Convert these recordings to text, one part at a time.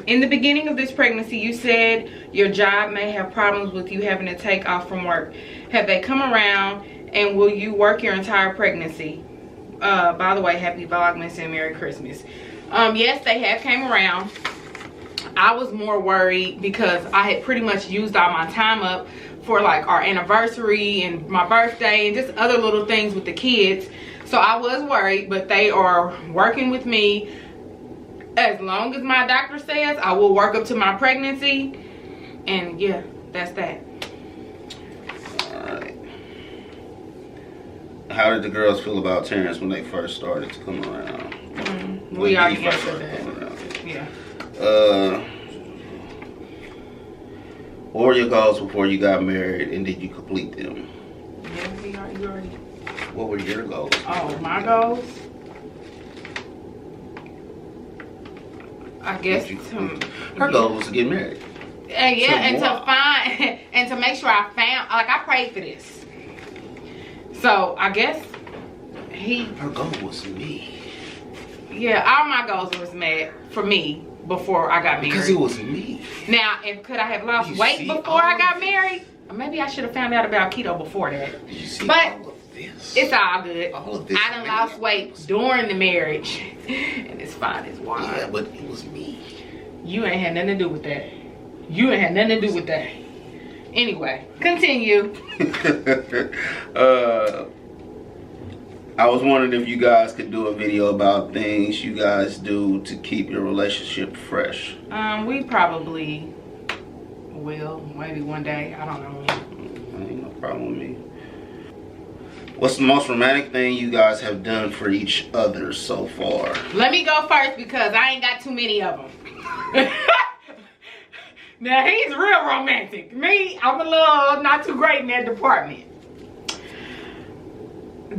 In the beginning of this pregnancy, you said your job may have problems with you having to take off from work. Have they come around, and will you work your entire pregnancy? By the way, happy Vlogmas and Merry Christmas. Yes, they have came around. I was more worried because I had pretty much used all my time up for like our anniversary and my birthday and just other little things with the kids. So I was worried, but they are working with me. As long as my doctor says, I will work up to my pregnancy. And yeah, that's that. Alright. How did the girls feel about Terrence when they first started to come around? We already answered that. Yeah. What were your goals before you got married, and did you complete them? Yeah, you already. What were your goals? Oh, my goals? I guess her goal was to get married. And yeah, and to find and to make sure I found, like, I prayed for this. So I guess her goal was me. Yeah, all my goals was met for me before I got married. Because it was me. Now, could I have lost weight before I got married? Or maybe I should have found out about keto before that. But it's all good. All of this I done lost weight during the marriage. And it's fine as wine. Yeah, but it was me. You ain't had nothing to do with that. You ain't had nothing to do with that. Anyway, continue. I was wondering if you guys could do a video about things you guys do to keep your relationship fresh. We probably will. Maybe one day. I don't know. Ain't no problem with me. What's the most romantic thing you guys have done for each other so far? Let me go first because I ain't got too many of them. Now, he's real romantic. Me, I'm a little not too great in that department.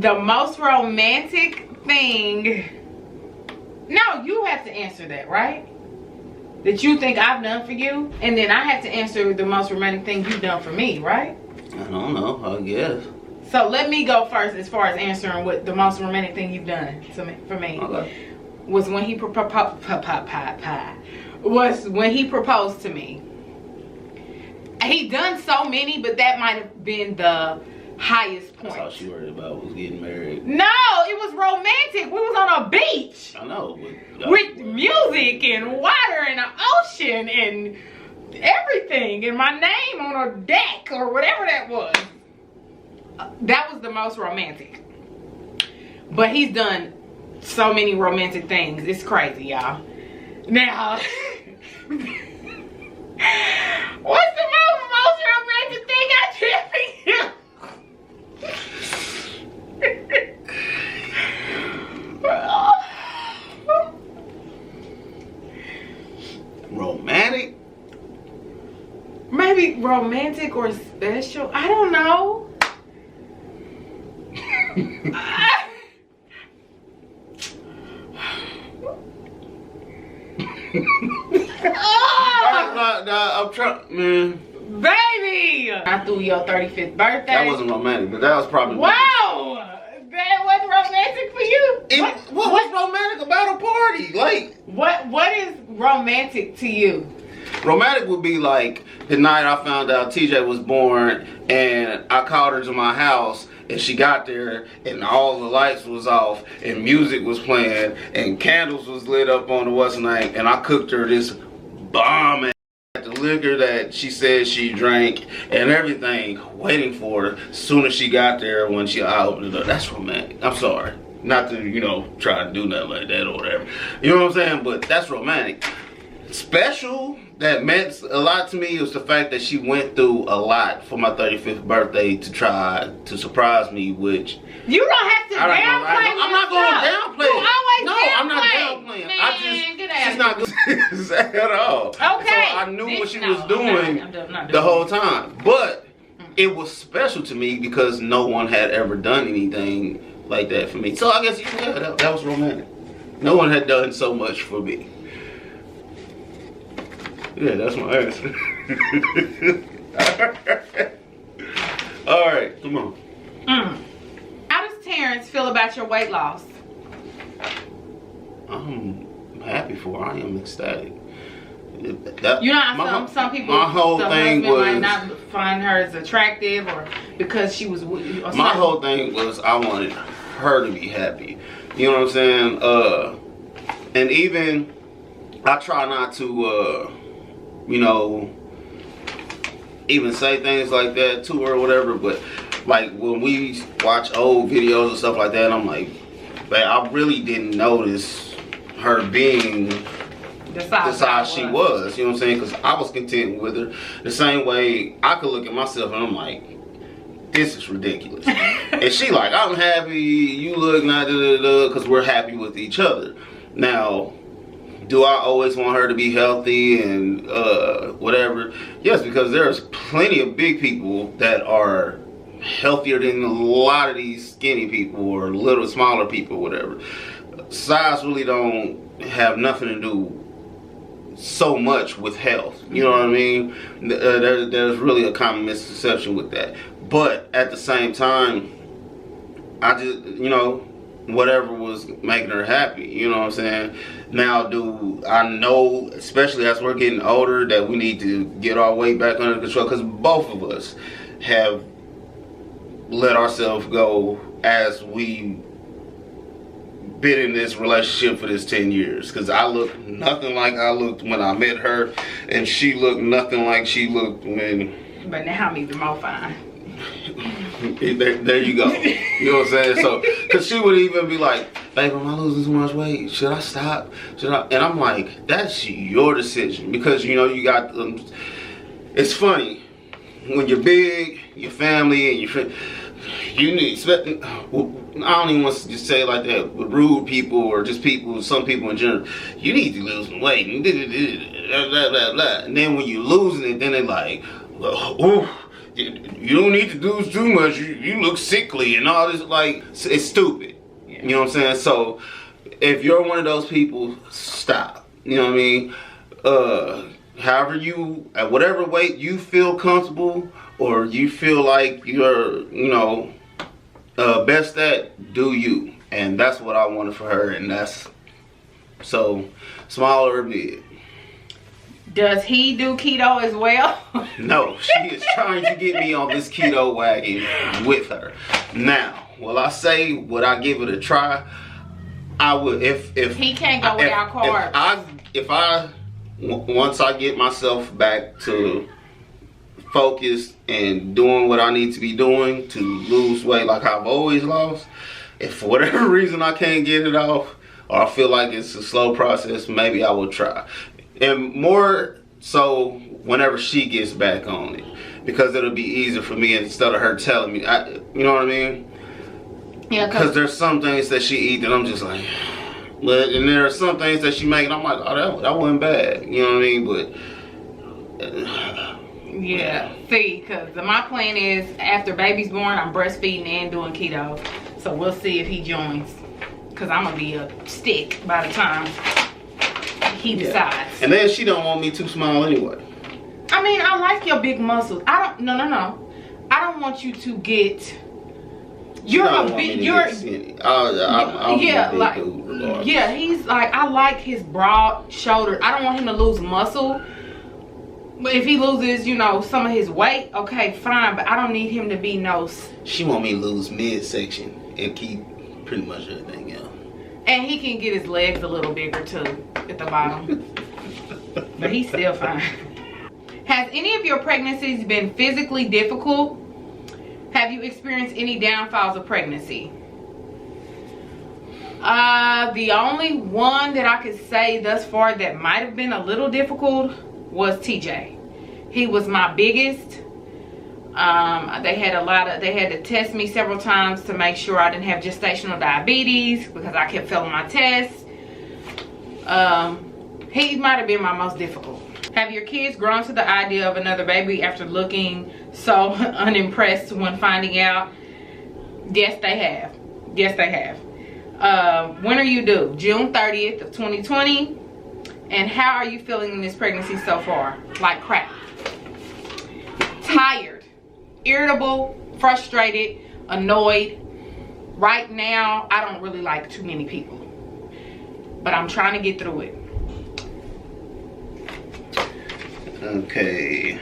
The most romantic thing... No, you have to answer that, right? That you think I've done for you? And then I have to answer the most romantic thing you've done for me, right? I don't know, I guess. So let me go first as far as answering what the most romantic thing you've done for me. Okay. Was when he proposed to me. He done so many, but that might have been the highest point. That's all she worried about was getting married. No, it was romantic. We was on a beach. I know. With music and water and an ocean and everything. And my name on a deck or whatever that was. That was the most romantic. But he's done so many romantic things. It's crazy, y'all. Now, what's the most romantic thing I did for you? Romantic? Maybe romantic or special. I don't know. I'm trying, man. Baby! I threw your 35th birthday. That wasn't romantic, but that was probably... Wow! That wasn't romantic for you? What was romantic about a party? Like... What is romantic to you? Romantic would be like the night I found out TJ was born and I called her to my house and she got there and all the lights was off and music was playing and candles was lit up on the what's night and I cooked her this bomb ass the liquor that she said she drank and everything waiting for her as soon as she got there when I opened it up. That's romantic. I'm sorry. Not to, you know, try to do nothing like that or whatever. You know what I'm saying? But that's romantic. Special that meant a lot to me was the fact that she went through a lot for my 35th birthday to try to surprise me, which you don't have to downplay. I'm not going to downplay. You always no, I'm not downplaying. Man, she's not good at all. Okay. So I knew what she was doing the whole time, but it was special to me because no one had ever done anything like that for me. So I guess yeah, that was romantic. No one had done so much for me. Yeah, that's my answer. Alright, come on. How does Terrence feel about your weight loss? I'm happy for her. I am ecstatic. That, you know, some people, my whole the thing husband was, might not find her as attractive, or because she was. My whole thing was I wanted her to be happy. You know what I'm saying? And even I try not to, you know, even say things like that to her or whatever. But like when we watch old videos and stuff like that, I'm like, man, I really didn't notice her being the size she was. You know what I'm saying? Because I was content with her. The same way I could look at myself and I'm like, this is ridiculous. And she like, I'm happy, you look not because we're happy with each other. Now, do I always want her to be healthy and whatever? Yes, because there's plenty of big people that are healthier than a lot of these skinny people or little smaller people, whatever. Size really don't have nothing to do so much with health. You know what I mean? There's really a common misconception with that. But at the same time, I just, you know, whatever was making her happy, you know what I'm saying? Now, do I know, especially as we're getting older, that we need to get our weight back under control? Because both of us have let ourselves go as we been in this relationship for this 10 years. Because I look nothing like I looked when I met her, and she looked nothing like she looked when... But now I'm even more fine. There you go. You know what I'm saying? So, because she would even be like, babe, am I losing too much weight? Should I stop? Should I? And I'm like, that's your decision. Because, you know, you got, it's funny. When you're big, your family and your friends, you need, I don't even want to just say it like that, with rude people or just people, some people in general, you need to lose some weight. Blah, blah, blah. And then when you're losing it, then they're like, oh, you don't need to do too much. You look sickly and all this. Like, it's stupid. Yeah. You know what I'm saying? So, if you're one of those people, stop. You know what I mean? However you, at whatever weight you feel comfortable or you feel like you're, you know, best at, do you. And that's what I wanted for her. And that's, so, small or big. Does he do keto as well? No, she is trying to get me on this keto wagon with her. Now, will I say, would I give it a try? I would. If he can't go without carbs. Once I get myself back to focused and doing what I need to be doing to lose weight like I've always lost, if for whatever reason I can't get it off, or I feel like it's a slow process, maybe I will try. And more so whenever she gets back on it, because it'll be easier for me instead of her telling me. You know what I mean? Yeah. Because there's some things that she eat that I'm just like, and there are some things that she make and I'm like, oh, that wasn't bad. You know what I mean? But yeah. See, because my plan is after baby's born, I'm breastfeeding and doing keto. So we'll see if he joins. Because I'm gonna be a stick by the time he decides. And then she don't want me too small anyway. I mean, I like your big muscles. I don't want you to get. You're a big. You're. Yeah, like. Yeah, he's like. I like his broad shoulders. I don't want him to lose muscle. But if he loses, you know, some of his weight, okay, fine. But I don't need him to be no. She want me to lose midsection and keep pretty much everything else. And he can get his legs a little bigger too at the bottom. But he's still fine. Has any of your pregnancies been physically difficult? Have you experienced any downfalls of pregnancy? The only one that I could say thus far that might have been a little difficult was TJ. He was my biggest. They had to test me several times to make sure I didn't have gestational diabetes because I kept failing my tests. He might have been my most difficult. Have your kids grown to the idea of another baby after looking so unimpressed when finding out? Yes, they have. Yes, they have. When are you due? June 30th of 2020. And how are you feeling in this pregnancy so far? Like crap. Tired. Irritable, frustrated, annoyed. Right now, I don't really like too many people. But I'm trying to get through it. Okay.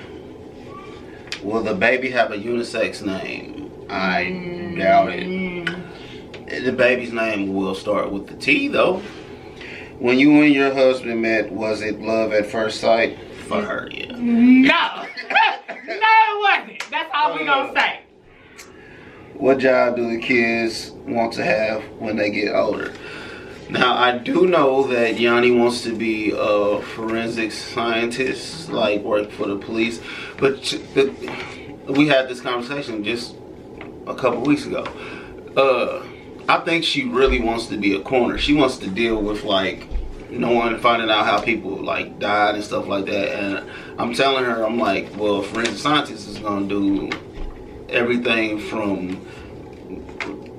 Will the baby have a unisex name? I doubt it. The baby's name will start with the T though. When you and your husband met, was it love at first sight? For her, yeah. No. No, it wasn't. That's all we gonna say. What job do the kids want to have when they get older? Now, I do know that Yanni wants to be a forensic scientist, like work for the police. But we had this conversation just a couple weeks ago. I think she really wants to be a coroner. She wants to deal with like finding out how people like died and stuff like that. And I'm telling her, I'm like, well, forensic scientist is gonna do everything from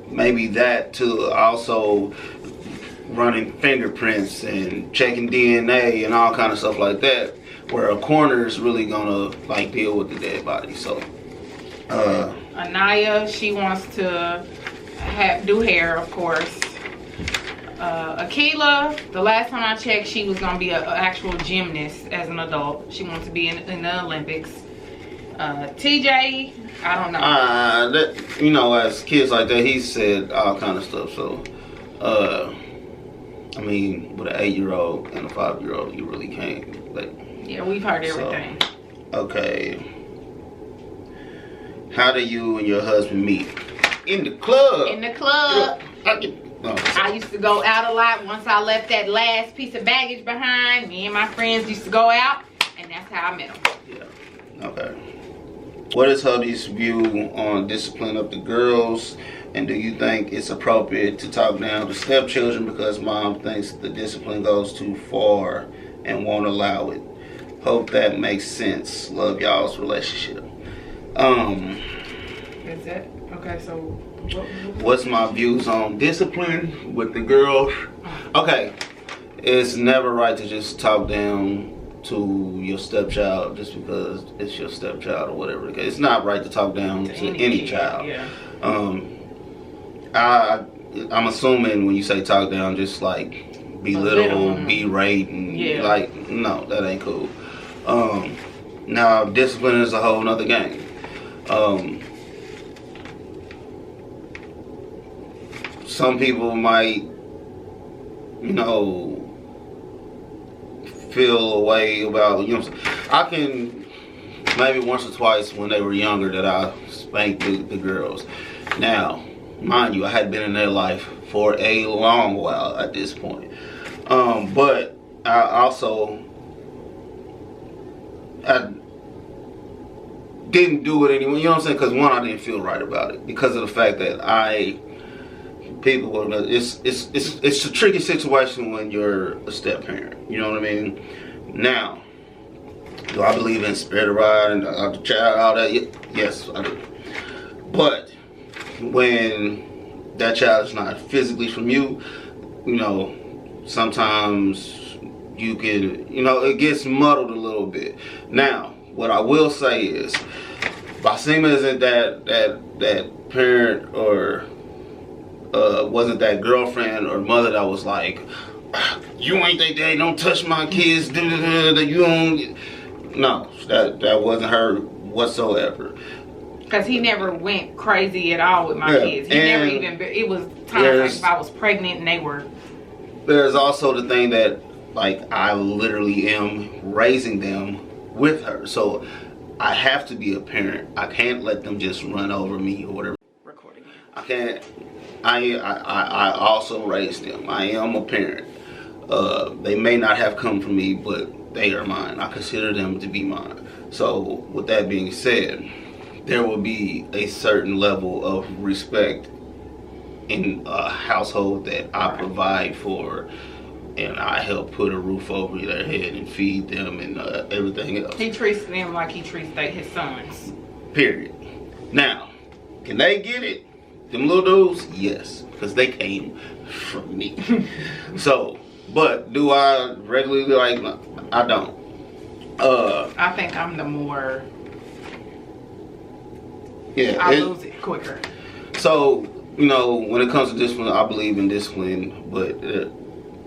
maybe that to also running fingerprints and checking DNA and all kind of stuff like that, where a coroner is really gonna like deal with the dead body. So Anaya, she wants to do hair, of course. Akila, the last time I checked, she was gonna be an actual gymnast as an adult. She wants to be in the Olympics. TJ, I don't know. As kids like that, he said all kind of stuff. So, I mean, with an 8-year-old and a 5-year-old, you really can't. Like, yeah, we've heard everything. So, okay. How do you and your husband meet? In the club. In the club. I used to go out a lot. Once I left that last piece of baggage behind, me and my friends used to go out, and that's how I met him. Yeah. Okay. What is hubby's view on discipline of the girls? And do you think it's appropriate to talk down to stepchildren because mom thinks the discipline goes too far and won't allow it? Hope that makes sense. Love y'all's relationship. Is that okay? So, what's my views on discipline with the girls? Okay, it's never right to just talk down to your stepchild just because it's your stepchild or whatever. It's not right to talk down to any child. Yeah. I'm assuming when you say talk down, just like belittle, berate, and like, no, that ain't cool. Now discipline is a whole nother game. Some people might, feel a way about, I can maybe once or twice when they were younger that I spanked the girls. Now, mind you, I had been in their life for a long while at this point. But I didn't do it anyway, because one, I didn't feel right about it because of the fact that it's a tricky situation when you're a step parent. You know what I mean? Now, do I believe in spirit of ride and the child, all that? Yes, I do. But when that child is not physically from you, sometimes you can, it gets muddled a little bit. Now, what I will say is, Basima isn't that parent or wasn't that girlfriend or mother that was like, you ain't their daddy, don't touch my kids, you don't. No, that wasn't her whatsoever. Because he never went crazy at all with my kids. He never even, it was times like if I was pregnant and they were. There's also the thing that, like, I literally am raising them with her. So I have to be a parent. I can't let them just run over me or whatever. Recording. I can't. I also raised them. I am a parent. They may not have come from me, but they are mine. I consider them to be mine. So with that being said, there will be a certain level of respect in a household that I provide for, and I help put a roof over their head and feed them and everything else. He treats them like he treats his sons. Period. Now, can they get it? Them little dudes? Yes, because they came from me. So, but do I regularly like? No, I don't. I think I'm the more. Yeah, I lose it quicker. So, when it comes to discipline, I believe in discipline, but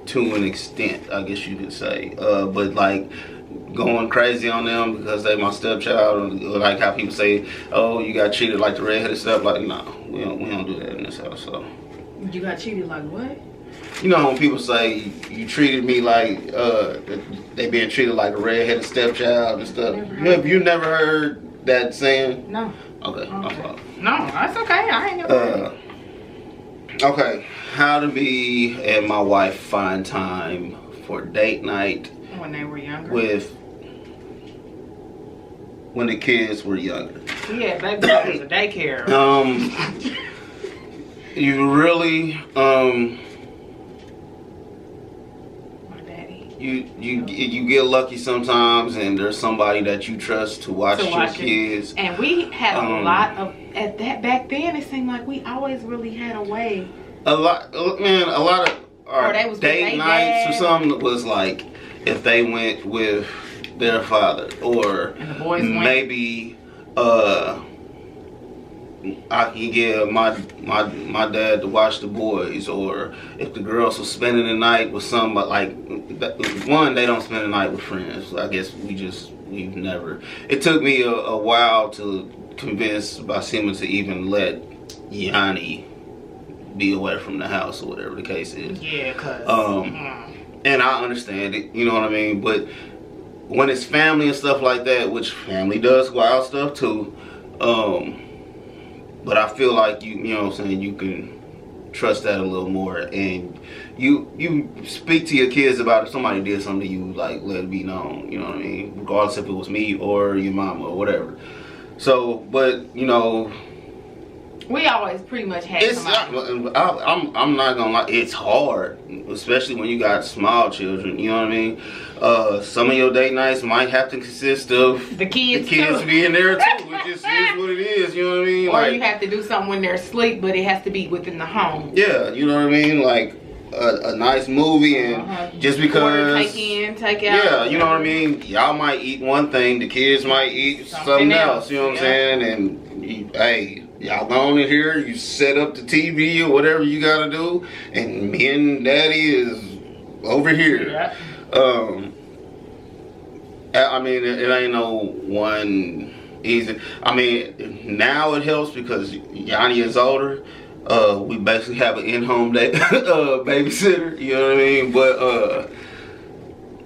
to an extent, I guess you could say. But like, going crazy on them because they my stepchild, or like how people say, oh, you got treated like the redheaded step. Like, no, we don't do that in this house. So you got treated like what? You know when people say you treated me like they being treated like a redheaded stepchild and stuff. You never heard that saying? No. Okay, my fault. No, that's okay. I ain't never heard it. Okay, how to me and my wife find time for date night when they were younger. When the kids were younger. Yeah, baby was a daycare. You really My daddy. You get lucky sometimes, and there's somebody that you trust to watch your kids. And we had a lot of back then. It seemed like we always really had a way. A lot of our date nights or something was like if they went with their father, or and the boys maybe I can get my dad to watch the boys, or if the girls were spending the night with somebody, like one, they don't spend the night with friends. I guess we've never. It took me a while to convince Basima to even let Yanni be away from the house or whatever the case is. Yeah, cause and I understand it, you know what I mean, but when it's family and stuff like that, which family does wild stuff too, but I feel like you know what I'm saying, you can trust that a little more, and you speak to your kids about if somebody did something to you, like let it be known, you know what I mean, regardless if it was me or your mama or whatever. So, but you know, we always pretty much had somebody. I'm not gonna lie, it's hard, especially when you got small children, you know what I mean. Some of your date nights might have to consist of the kids being there too. It just is what it is, you know what I mean. Or like, you have to do something when they're asleep, but it has to be within the home. Yeah, you know what I mean, like a nice movie, and just because take in, take out. Yeah, you know what I mean. Y'all might eat one thing, the kids might eat something else. You know what I'm saying? And hey, y'all go on in here, you set up the TV or whatever you gotta do, and me and daddy is over here. Yeah. I mean, it ain't no one easy. I mean, now it helps because Yanni is older. We basically have an in-home babysitter, you know what I mean? But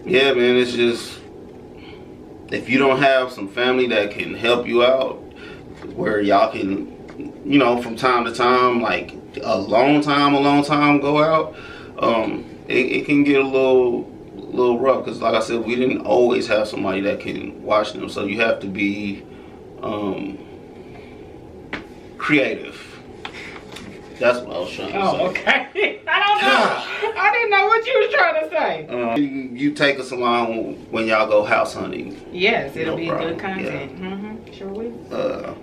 yeah, man, it's just, if you don't have some family that can help you out, where y'all can, you know, from time to time, like a long time go out, it can get a little rough, because like I said, we didn't always have somebody that can watch them, so you have to be creative. That's what I was trying to say. Oh, okay. I don't know. I didn't know what you was trying to say. You take us along when y'all go house hunting. Yes, it'll be good content. Yeah. Sure will.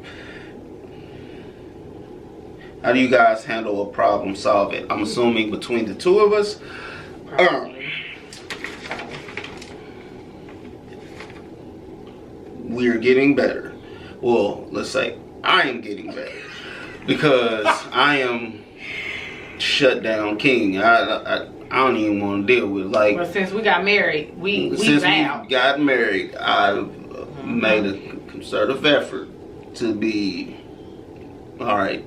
How do you guys handle a problem, solve it? I'm assuming between the two of us. We're getting better. Well, let's say I am getting better, because I am shut down king. I don't even want to deal with, like. Well, since we got married, we got married, I've made a concerted effort to be all right.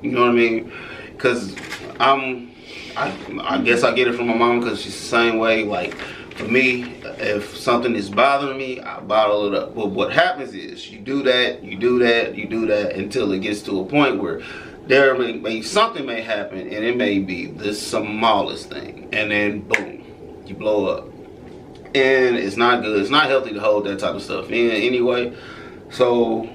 You know what I mean? Because I guess I get it from my mom, because she's the same way. Like, for me, if something is bothering me, I bottle it up. But what happens is you do that until it gets to a point where something may happen, and it may be the smallest thing, and then boom, you blow up. And it's not good. It's not healthy to hold that type of stuff in anyway. So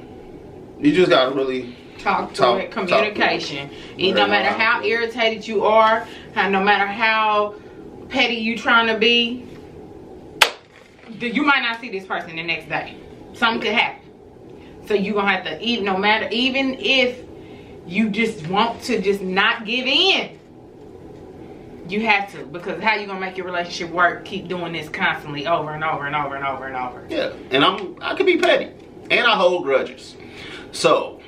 you just gotta really talk it. Communication. No matter how irritated you are, no matter how petty you trying to be, you might not see this person the next day. Something could happen. So you gonna have to, even if you just want to just not give in, you have to, because how you gonna make your relationship work? Keep doing this constantly, over and over and over and over and over. Yeah, and I can be petty, and I hold grudges. So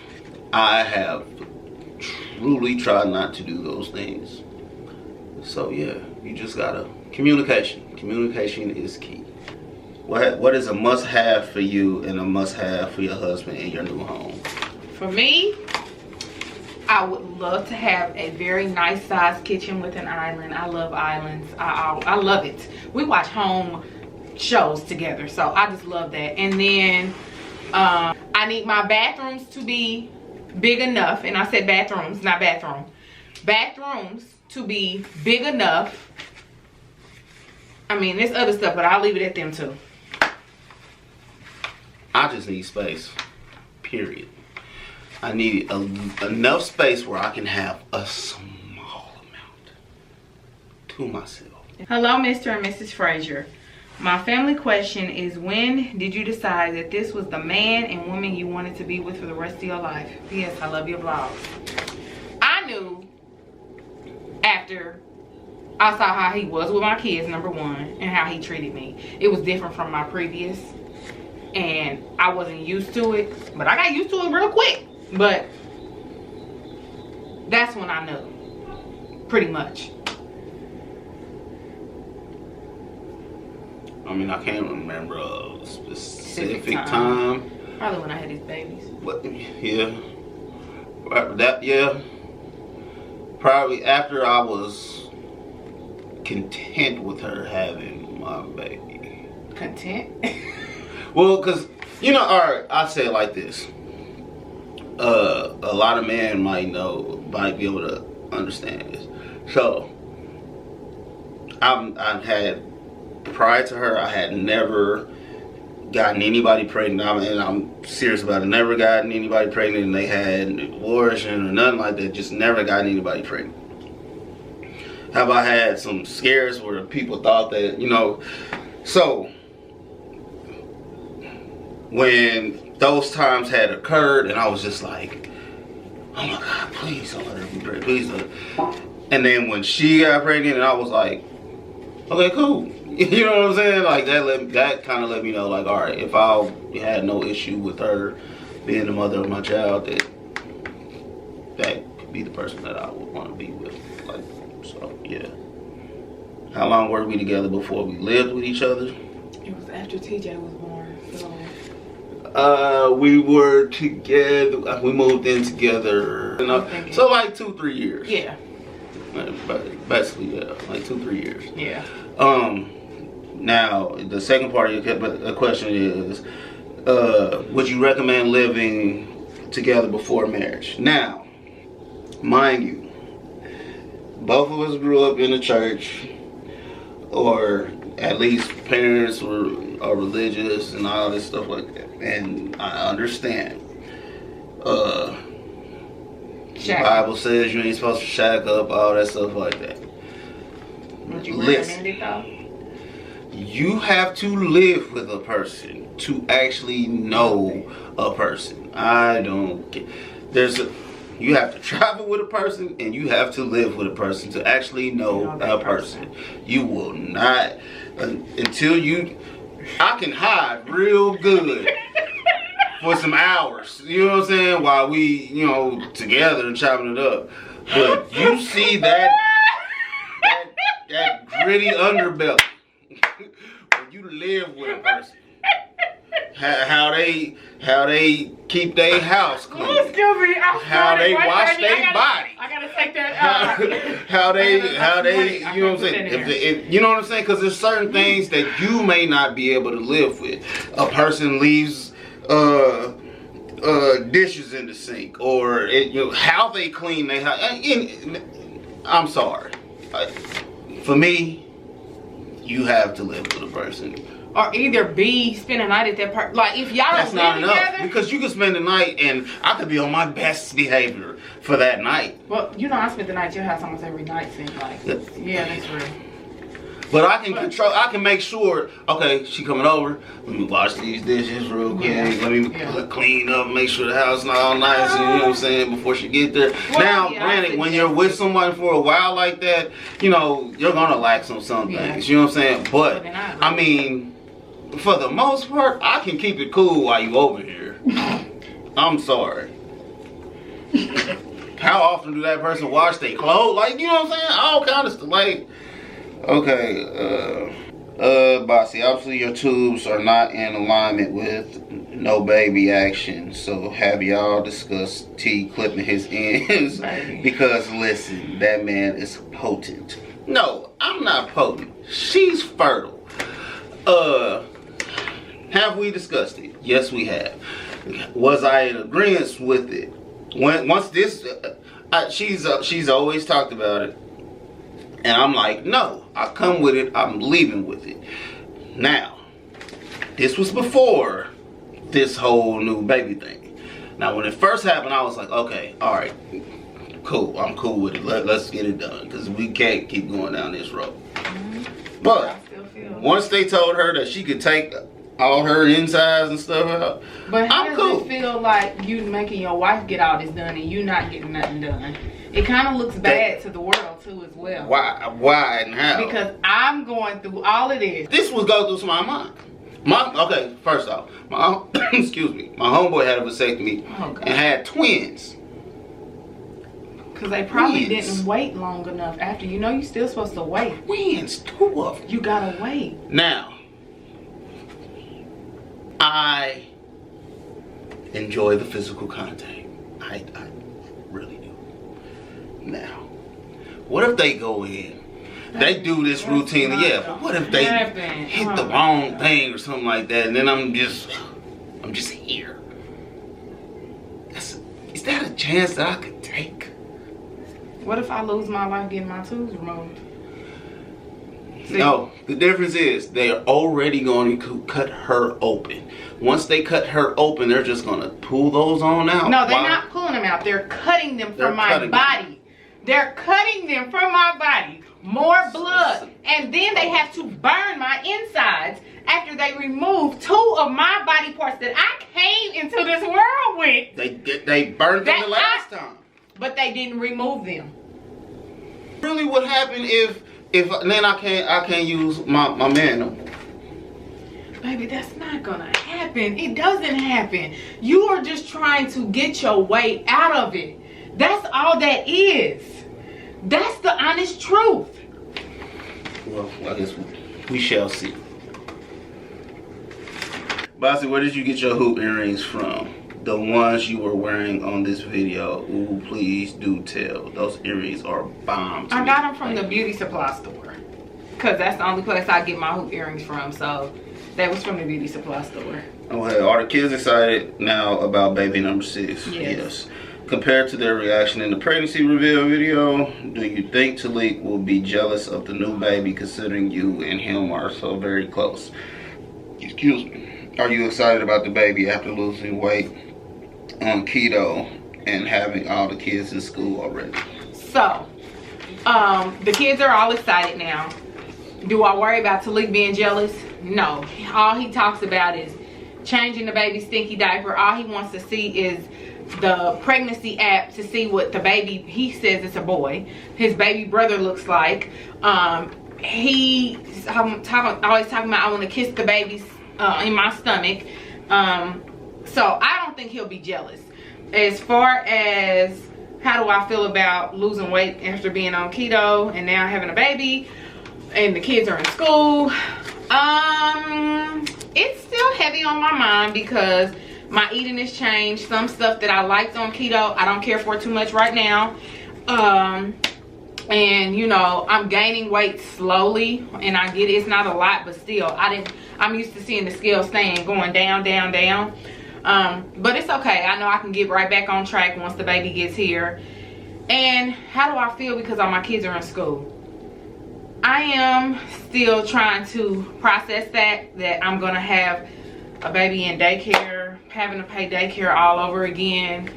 I have truly tried not to do those things. So yeah, you just gotta communication. Communication is key. What is a must-have for you and a must-have for your husband in your new home? For me, I would love to have a very nice sized kitchen with an island. I love islands. I love it. We watch home shows together, so I just love that. And then I need my bathrooms to be big enough, and I said bathrooms, not bathroom. Bathrooms to be big enough. I mean, there's other stuff, but I'll leave it at them too. I just need space, period. I need enough space where I can have a small amount to myself. Hello, Mr. and Mrs. Frazier. My family question is, when did you decide that this was the man and woman you wanted to be with for the rest of your life? P.S. I love your vlogs. I knew after I saw how he was with my kids, number one, and how he treated me. It was different from my previous, and I wasn't used to it, but I got used to it real quick. But that's when I knew, pretty much. I mean, I can't remember a specific time. Probably when I had these babies. But yeah, yeah. Probably after I was content with her having my baby. Content? Well, cause you know, all right, I say it like this. A lot of men might be able to understand this. So, I've had, prior to her, I had never gotten anybody pregnant, and I'm serious about it. Never gotten anybody pregnant, and they had an abortion or nothing like that. Just never gotten anybody pregnant. Have I had some scares where people thought that, you know? So, when those times had occurred, and I was just like, oh my God, please don't let her be pregnant, please don't. And then when she got pregnant, and I was like, okay, cool. You know what I'm saying? Like that kind of let me know, like, all right, if I had no issue with her being the mother of my child, that could be the person that I would want to be with. Like, so yeah. How long were we together before we lived with each other? It was after TJ was born, so. We were together. We moved in together. So like 2-3 years. Yeah. Basically, yeah, like 2-3 years. Yeah. Now the second part of your question is, would you recommend living together before marriage? Now, mind you, both of us grew up in the church, or at least parents are religious and all this stuff like that, and I understand. The Bible says you ain't supposed to shack up, all that stuff like that. Would you recommend it though? You have to live with a person to actually know a person. I don't get. You have to travel with a person, and you have to live with a person to actually know a person. You will not until you. I can hide real good for some hours. You know what I'm saying? While we, together and chopping it up. But you see that gritty underbelly when you live with a person. How they keep their house clean. How they wash their body. I gotta take that. How they, you know what I'm saying? If you know what I'm saying? Because there's certain things that you may not be able to live with. A person leaves dishes in the sink, or how they clean their house. I'm sorry. For me, you have to live with a person. Or either spend a night at that part. Like, if y'all that's don't not live enough, together, because you can spend the night and I could be on my best behavior for that night. Well, I spend the night at your house almost every night, seems like. Yeah, that's real. But I can control. I can make sure. Okay, she coming over. Let me wash these dishes real quick. Let me clean up, make sure the house is all nice. You know what I'm saying? Before she get there. Well, now, granted, when you're with somebody for a while like that, you're gonna lack on some things. You know what I'm saying? But I mean, for the most part, I can keep it cool while you over here. I'm sorry. How often do that person wash their clothes? Like, you know what I'm saying? All kind of stuff. Like. Okay, Basie, obviously your tubes are not in alignment with no baby action. So have y'all discussed T clipping his ends? Because listen, that man is potent. No, I'm not potent. She's fertile. Have we discussed it? Yes, we have. Was I in agreement with it? Once this, she's always talked about it. And I'm like, no, I come with it, I'm leaving with it. Now, this was before this whole new baby thing. Now, when it first happened, I was like, okay, all right, cool, I'm cool with it. Let's get it done, because we can't keep going down this road. But once they told her that she could take all her insides and stuff out, but how does it feel like you making your wife get all this done and you not getting nothing done? It kind of looks bad to the world too as well. Why and how? Because I'm going through all of this. This was go through my mind. Okay, first off, excuse me, my homeboy had a vasectomy and had twins. Because they probably didn't wait long enough after. You know you're still supposed to wait. Twins, 2 of them. You gotta wait. Now, I enjoy the physical contact. I really do. Now, what if they go in? They do this routinely, yeah. But what if they hit the wrong thing or something like that, and then I'm just here? Is that a chance that I could take? What if I lose my life getting my tubes removed? See? No, the difference is they're already going to cut her open. Once they cut her open, they're just going to pull those on out. No, they're not pulling them out. They're cutting them from my body. They're cutting them from my body. More blood. And then they have to burn my insides after they remove 2 of my body parts that I came into this world with. They burned them the last time. But they didn't remove them. Really, what happened if then I can't use my man no more? Baby, that's not gonna happen. It doesn't happen. You are just trying to get your way out of it. That's all that is. That's the honest truth. Well, I guess we shall see. Basie, where did you get your hoop earrings from? The ones you were wearing on this video. Ooh, please do tell. Those earrings are bomb. I got them from the beauty supply store. Because that's the only place I get my hoop earrings from. So that was from the beauty supply store. Okay, are the kids excited now about baby number 6? Yes. Compared to their reaction in the pregnancy reveal video, do you think Talik will be jealous of the new baby considering you and him are so very close? Excuse me. Are you excited about the baby after losing weight on keto and having all the kids in school already? So, the kids are all excited now. Do I worry about Talik being jealous? No. All he talks about is changing the baby's stinky diaper. All he wants to see is the pregnancy app to see what the baby, he says it's a boy, his baby brother looks like. He's always talking about I want to kiss the babies in my stomach. So I don't think he'll be jealous. As far as how do I feel about losing weight after being on keto and now having a baby and the kids are in school, it's still heavy on my mind because my eating has changed. Some stuff that I liked on keto, I don't care for too much right now. And you know, I'm gaining weight slowly, and I get it, it's not a lot, but still, I'm used to seeing the scale going down, down, down. But it's okay. I know I can get right back on track once the baby gets here. And how do I feel because all my kids are in school? I am still trying to process that I'm gonna have a baby in daycare, having to pay daycare all over again.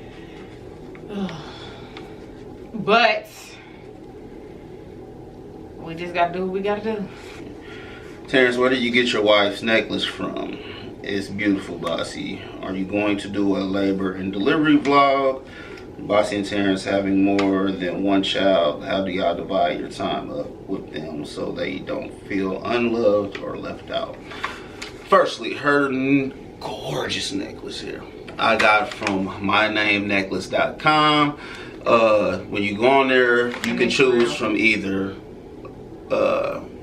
But we just gotta do what we gotta do. Terrence, where did you get your wife's necklace from? It's beautiful, Basie. Are you going to do a labor and delivery vlog? Basie and Terrence having more than one child. How do y'all divide your time up with them so they don't feel unloved or left out? Firstly, her gorgeous necklace here I got from mynamenecklace.com. When you go on there, you can choose from either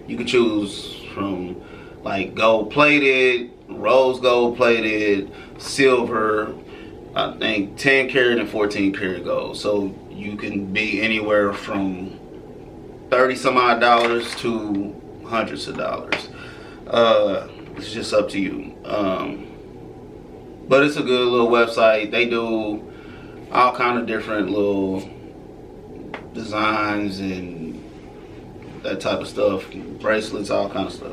you can choose from like gold plated, rose gold plated, silver, I think 10 karat and 14 karat gold. So you can be anywhere from 30 some odd dollars to hundreds of dollars. It's just up to you. But it's a good little website. They do all kind of different little designs and that type of stuff, bracelets, all kind of stuff.